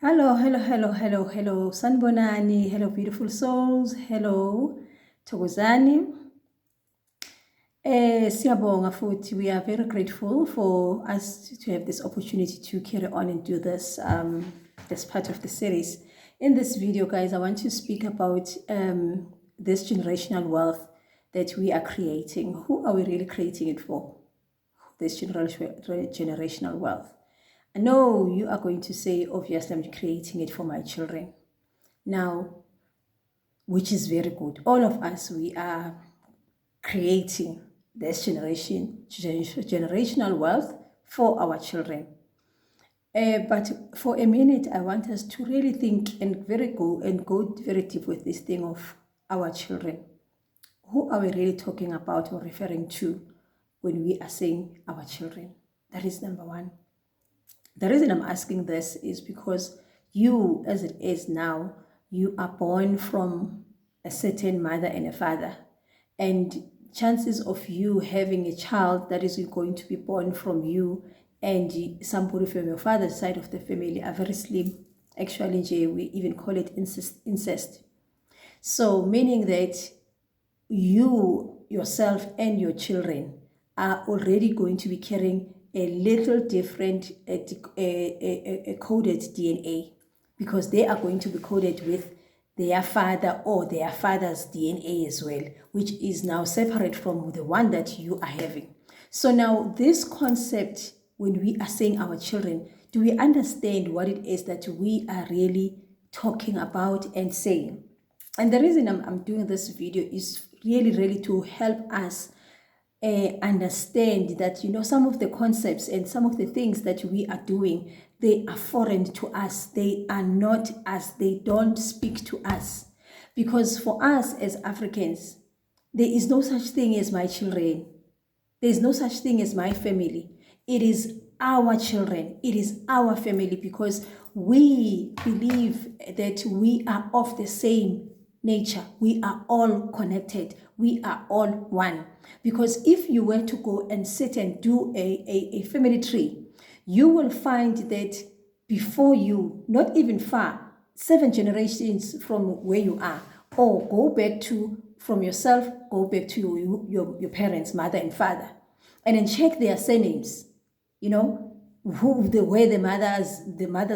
Hello, hello, hello, hello, hello, Sanbonani, hello, beautiful souls, hello, Thokozani. Siyabonga futhi, we are very grateful for us to have this opportunity to carry on and do this part of the series. In this video, guys, I want to speak about this generational wealth that we are creating. Who are we really creating it for? This generational wealth. I know you are going to say, obviously, I'm creating it for my children. Now, which is very good. All of us, we are creating this generational wealth for our children. But for a minute, I want us to really think and go very deep with this thing of our children. Who are we really talking about or referring to when we are saying our children? That is number one. The reason I'm asking this is because you, as it is now, you are born from a certain mother and a father. And chances of you having a child that is going to be born from you and somebody from your father's side of the family are very slim. Actually, we even call it incest. So meaning that you, yourself, and your children are already going to be carrying a little different coded DNA, because they are going to be coded with their father or their father's DNA as well, which is now separate from the one that you are having. So now this concept, when we are saying our children, do we understand what it is that we are really talking about and saying? And the reason I'm doing this video is really to help us understand that, some of the concepts and some of the things that we are doing, they are foreign to us. They are not us. They don't speak to us. Because for us as Africans, there is no such thing as my children. There is no such thing as my family. It is our children. It is our family, because we believe that we are of the same nature. We are all connected. We are all one. Because if you were to go and sit and do a family tree, you will find that before you, not even far, 7 generations from where you are, or go back to, from yourself, go back to your parents, mother and father, and then check their surnames, where the mother's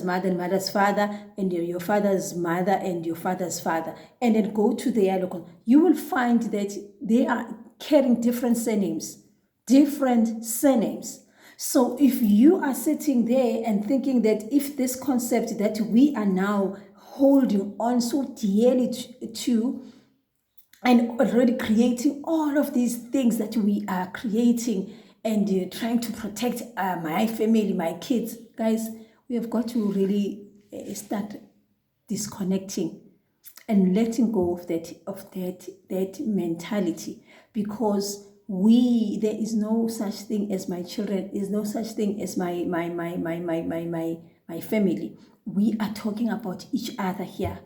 mother and mother's father, and your father's mother and your father's father, and then go to their local, you will find that they are carrying different surnames. So if you are sitting there and thinking that if this concept that we are now holding on so dearly to, and already creating all of these things that we are creating and trying to protect my family, my kids, guys, we have got to really start disconnecting and letting go of that mentality, because there is no such thing as my children, there is no such thing as my family. We are talking about each other here.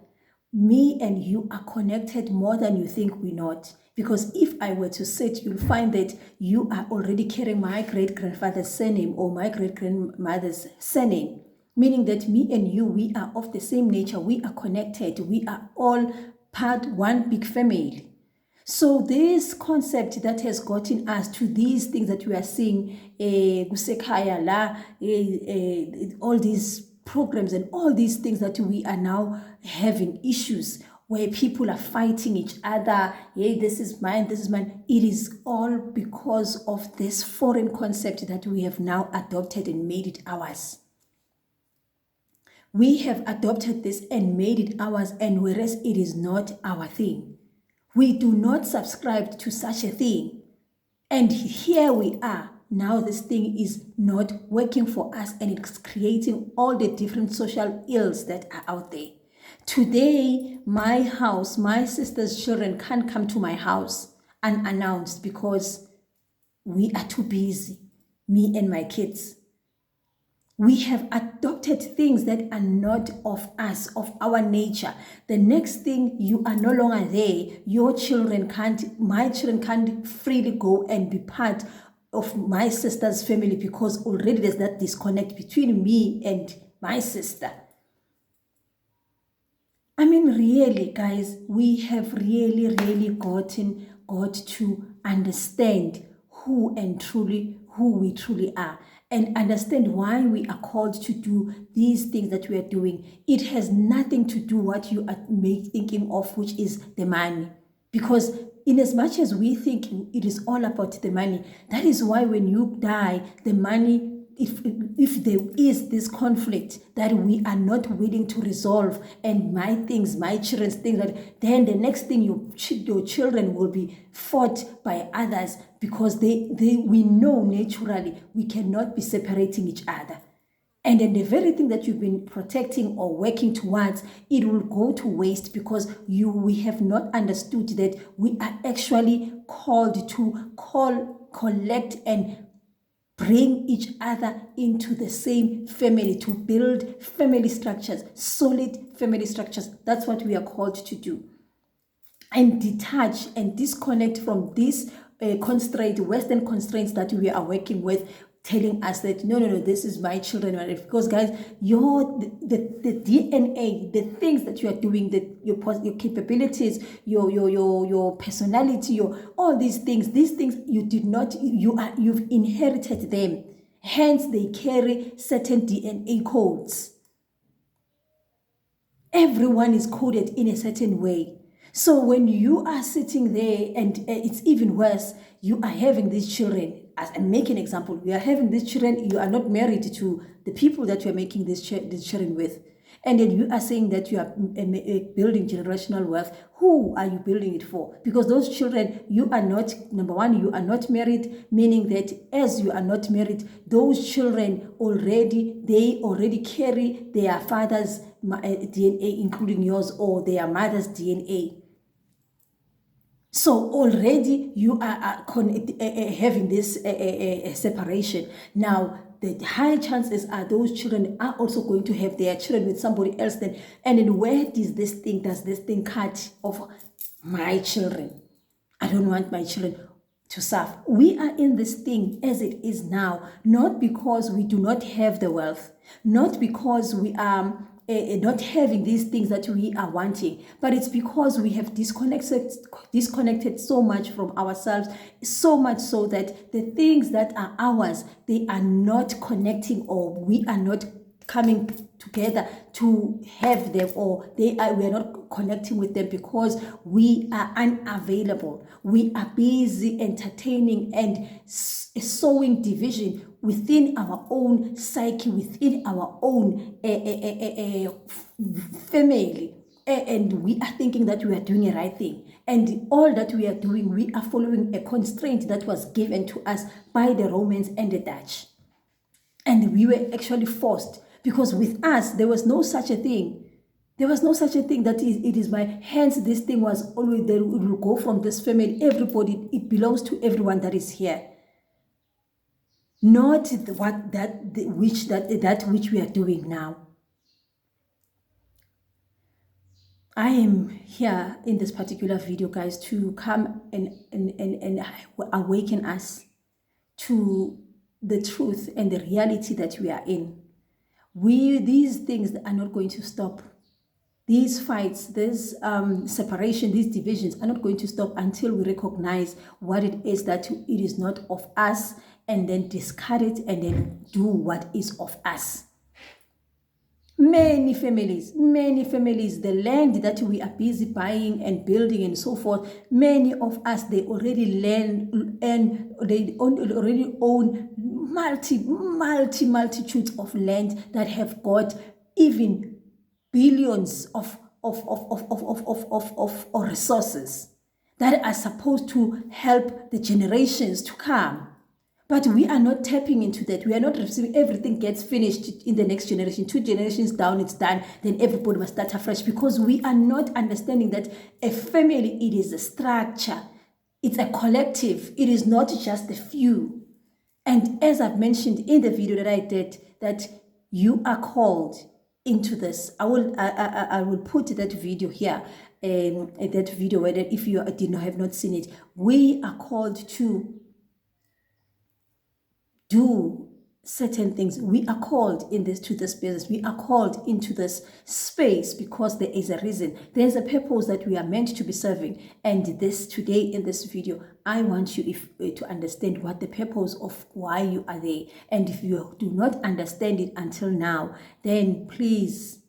Me and you are connected more than you think we're not. Because if I were to sit, you'll find that you are already carrying my great-grandfather's surname or my great-grandmother's surname. Meaning that me and you, we are of the same nature. We are connected. We are all part one big family. So this concept that has gotten us to these things that we are seeing, Gusekaya la, all these programs and all these things that we are now having issues where people are fighting each other. Hey, this is mine, this is mine. It is all because of this foreign concept that we have now adopted and made it ours. We have adopted this and made it ours, and whereas it is not our thing. We do not subscribe to such a thing. And here we are. Now this thing is not working for us, and it's creating all the different social ills that are out there. Today, my house, my sister's children can't come to my house unannounced because we are too busy, me and my kids. We have adopted things that are not of us, of our nature. The next thing, you are no longer there. My children can't freely go and be part of my sister's family, because already there's that disconnect between me and my sister. I mean, really, guys, we have really got to understand who we truly are, and understand why we are called to do these things that we are doing. It has nothing to do what you are thinking of, which is the money. Because in as much as we think it is all about the money, that is why when you die, the money, if there is this conflict that we are not willing to resolve, and my things, my children's things, then the next thing your children will be fought by others, because we know naturally we cannot be separating each other. And then the very thing that you've been protecting or working towards, it will go to waste, because we have not understood that we are actually called to collect and bring each other into the same family, to build family structures, solid family structures. That's what we are called to do. And detach and disconnect from these Western constraints that we are working with, telling us that no, this is my children. Because guys, the DNA, the things that you are doing, your capabilities, your personality, all these things you've inherited them. Hence, they carry certain DNA codes. Everyone is coded in a certain way. So when you are sitting there, and it's even worse, you are having these children. As I make an example, you are having these children, you are not married to the people that you are making these children with. And then you are saying that you are building generational wealth. Who are you building it for? Because those children, you are not, number one, you are not married, meaning that as you are not married, those children already carry their father's DNA, including yours, or their mother's DNA. So already you are having this separation. Now, the high chances are those children are also going to have their children with somebody else. And then where does this thing cut off? My children. I don't want my children to suffer. We are in this thing as it is now, not because we do not have the wealth, not because we are not having these things that we are wanting, but it's because we have disconnected so much from ourselves, so much so that the things that are ours, they are not connecting, or we are not coming together to have them, or we are not connecting with them because we are unavailable. We are busy entertaining and sowing division within our own psyche, within our own family. And we are thinking that we are doing a right thing. And all that we are doing, we are following a constraint that was given to us by the Romans and the Dutch. And we were actually forced, because with us, there was no such a thing. There was no such a thing that it is my hands. This thing was always there. It will go from this family. Everybody, it belongs to everyone that is here. Not that which we are doing now. I am here in this particular video, guys, to come and awaken us to the truth and the reality that we are in. These things are not going to stop. These fights, this separation, these divisions are not going to stop until we recognize what it is that it is not of us, and then discard it and then do what is of us. Many families, the land that we are busy buying and building and so forth, many of us, they already already own multitudes of land that have got even billions of resources that are supposed to help the generations to come. But we are not tapping into that. We are not receiving. Everything gets finished in the next generation. 2 generations down, it's done. Then everybody must start afresh, because we are not understanding that a family, it is a structure. It's a collective. It is not just a few. And as I've mentioned in the video that I did, that you are called into this. I will put that video here, that video where if you have not seen it, we are called to do certain things. We are called in this to this business. We are called into this space because there is a reason. There's a purpose that we are meant to be serving. And this today in this video, I want you to understand what the purpose of why you are there. And if you do not understand it until now, then please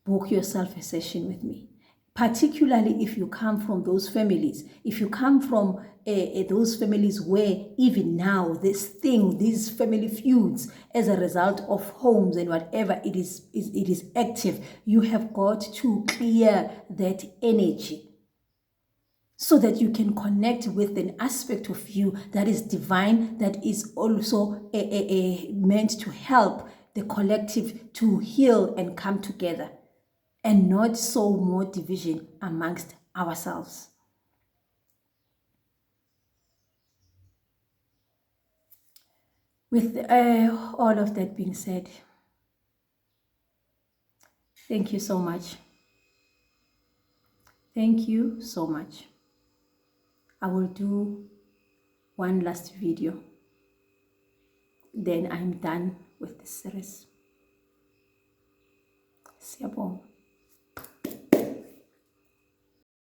book yourself a session with me. Particularly if you come from those families, if you come from those families where even now these family feuds as a result of homes and whatever it is active, you have got to clear that energy so that you can connect with an aspect of you that is divine, that is also meant to help the collective to heal and come together, and not sow more division amongst ourselves. With all of that being said, thank you so much. Thank you so much. I will do one last video. Then I'm done with this series. Siyabonga.